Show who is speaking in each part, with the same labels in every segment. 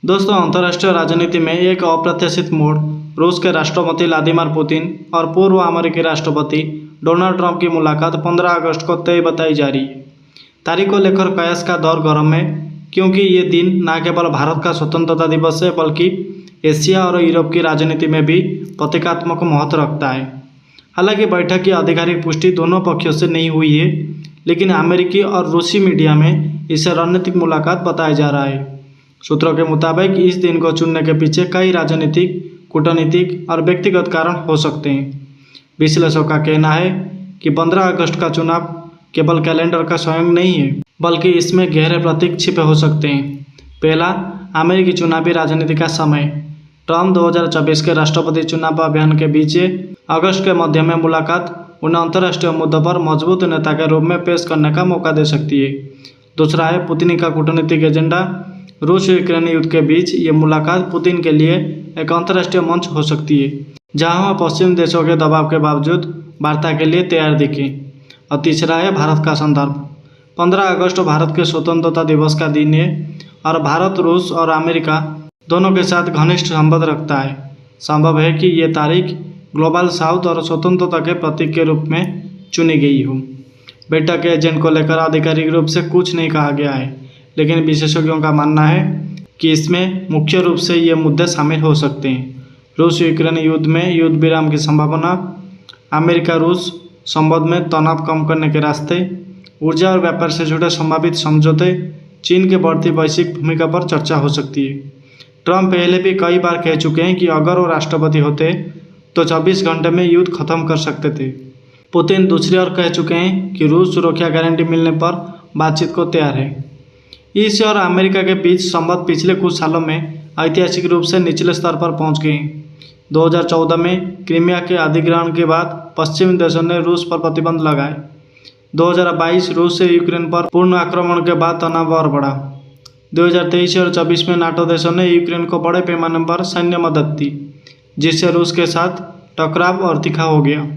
Speaker 1: दोस्तों, अंतर्राष्ट्रीय राजनीति में एक अप्रत्याशित मोड़ रूस के राष्ट्रपति व्लादिमीर पुतिन और पूर्व अमेरिकी राष्ट्रपति डोनाल्ड ट्रंप की मुलाकात 15 अगस्त को तय बताई जा रही है। तारीख को लेकर कयास का दौर गर्म है, क्योंकि ये दिन न केवल भारत का स्वतंत्रता दिवस है बल्कि एशिया और यूरोप की राजनीति में भी प्रतीकात्मक महत्व रखता है। हालांकि बैठक की आधिकारिक पुष्टि दोनों पक्षों से नहीं हुई है, लेकिन अमेरिकी और रूसी मीडिया में इसे रणनीतिक मुलाकात बताया जा रहा है। सूत्रों के मुताबिक इस दिन को चुनने के पीछे कई राजनीतिक, कूटनीतिक और व्यक्तिगत कारण हो सकते हैं। विश्लेषकों का कहना है कि 15 अगस्त का चुनाव केवल कैलेंडर का स्वयं नहीं है, बल्कि इसमें गहरे प्रतीक छिपे हो सकते हैं। पहला, अमेरिकी चुनावी राजनीति का समय। ट्रंप 2024 के राष्ट्रपति चुनाव अभियान के बीच अगस्त के मध्य में मुलाकात उन्हें अंतर्राष्ट्रीय मुद्दों पर मजबूत नेता के रूप में पेश करने का मौका दे सकती है। दूसरा है पुतिन का कूटनीतिक एजेंडा। रूस यूक्रेन युद्ध के बीच ये मुलाकात पुतिन के लिए एक अंतर्राष्ट्रीय मंच हो सकती है, जहां वह पश्चिमी देशों के दबाव के बावजूद वार्ता के लिए तैयार दिखे। और तीसरा है भारत का संदर्भ। 15 अगस्त भारत के स्वतंत्रता दिवस का दिन है और भारत रूस और अमेरिका दोनों के साथ घनिष्ठ संबंध रखता है। संभव है कि ये तारीख ग्लोबल साउथ और स्वतंत्रता के प्रतीक के रूप में चुनी गई हो। बैठक के एजेंडे को लेकर आधिकारिक रूप से कुछ नहीं कहा गया है, लेकिन विशेषज्ञों का मानना है कि इसमें मुख्य रूप से ये मुद्दे शामिल हो सकते हैं। रूस यूक्रेन युद्ध में युद्ध विराम की संभावना, अमेरिका रूस संबंध में तनाव कम करने के रास्ते, ऊर्जा और व्यापार से जुड़े संभावित समझौते, चीन की बढ़ती वैश्विक भूमिका पर चर्चा हो सकती है। ट्रंप पहले भी कई बार कह चुके हैं कि अगर वो राष्ट्रपति होते तो 24 घंटे में युद्ध खत्म कर सकते थे। पुतिन दूसरी ओर कह चुके हैं कि रूस सुरक्षा गारंटी मिलने पर बातचीत को तैयार है। इस और अमेरिका के बीच संबंध पिछले कुछ सालों में ऐतिहासिक रूप से निचले स्तर पर पहुंच गए हैं। 2014 में क्रीमिया के अधिग्रहण के बाद पश्चिमी देशों ने रूस पर प्रतिबंध लगाए। 2022 रूस से यूक्रेन पर पूर्ण आक्रमण के बाद तनाव और बढ़ा। 2023 और 24 में नाटो देशों ने यूक्रेन को बड़े पैमाने पर सैन्य मदद दी, जिससे रूस के साथ टकराव और तीखा हो गया।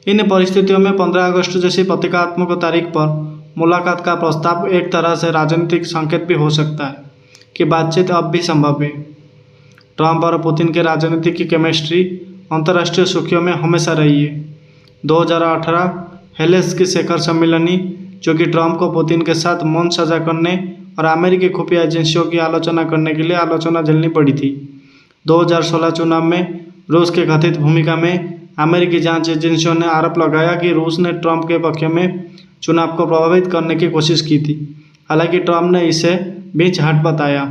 Speaker 1: इन परिस्थितियों में 15 अगस्त जैसी प्रतीकात्मक तारीख पर मुलाकात का प्रस्ताव एक तरह से राजनीतिक संकेत भी हो सकता है कि बातचीत अब भी संभव है। ट्रंप और पुतिन के राजनीतिक की केमिस्ट्री अंतर्राष्ट्रीय सुर्खियों में हमेशा रही है। 2018 हेल्सिंकी शिखर सम्मेलनी, जो कि ट्रंप को पुतिन के साथ मंच साझा करने और अमेरिकी खुफिया एजेंसियों की आलोचना करने के लिए आलोचना झेलनी पड़ी थी। 2016 चुनाव में रूस के कथित भूमिका में अमेरिकी जांच एजेंसियों ने आरोप लगाया कि रूस ने ट्रंप के पक्ष में चुनाव को प्रभावित करने की कोशिश की थी। हालांकि ट्रंप ने इसे बीच हट बताया।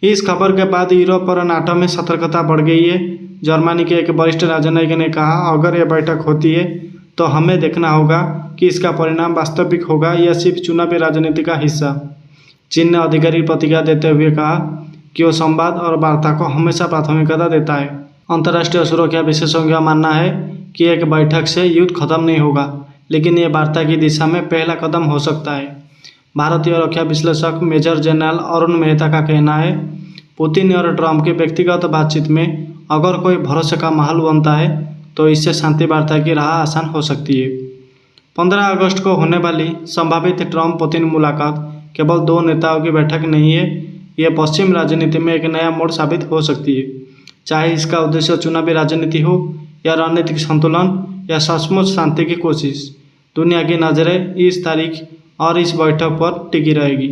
Speaker 1: इस खबर के बाद यूरोप और नाटो में सतर्कता बढ़ गई है। जर्मनी के एक वरिष्ठ राजनयिक ने कहा, अगर यह बैठक होती है तो हमें देखना होगा कि इसका परिणाम वास्तविक होगा या सिर्फ चुनावी राजनीति का हिस्सा। चीन ने आधिकारिक प्रतिक्रिया देते हुए कहा कि वो संवाद और वार्ता को हमेशा प्राथमिकता देता है। अंतर्राष्ट्रीय सुरक्षा विशेषज्ञों का मानना है कि एक बैठक से युद्ध खत्म नहीं होगा, लेकिन ये वार्ता की दिशा में पहला कदम हो सकता है। भारतीय रक्षा विश्लेषक मेजर जनरल अरुण मेहता का कहना है, पुतिन और ट्रंप की व्यक्तिगत बातचीत में अगर कोई भरोसे का माहौल बनता है तो इससे शांति वार्ता की राह आसान हो सकती है। 15 अगस्त को होने वाली संभावित ट्रंप पुतिन मुलाकात केवल दो नेताओं की बैठक नहीं है, यह पश्चिम राजनीति में एक नया मोड़ साबित हो सकती है। चाहे इसका उद्देश्य चुनावी राजनीति हो या रणनीतिक संतुलन या सचमुच शांति की कोशिश, दुनिया की नज़रें इस तारीख और इस बैठक पर टिकी रहेगी।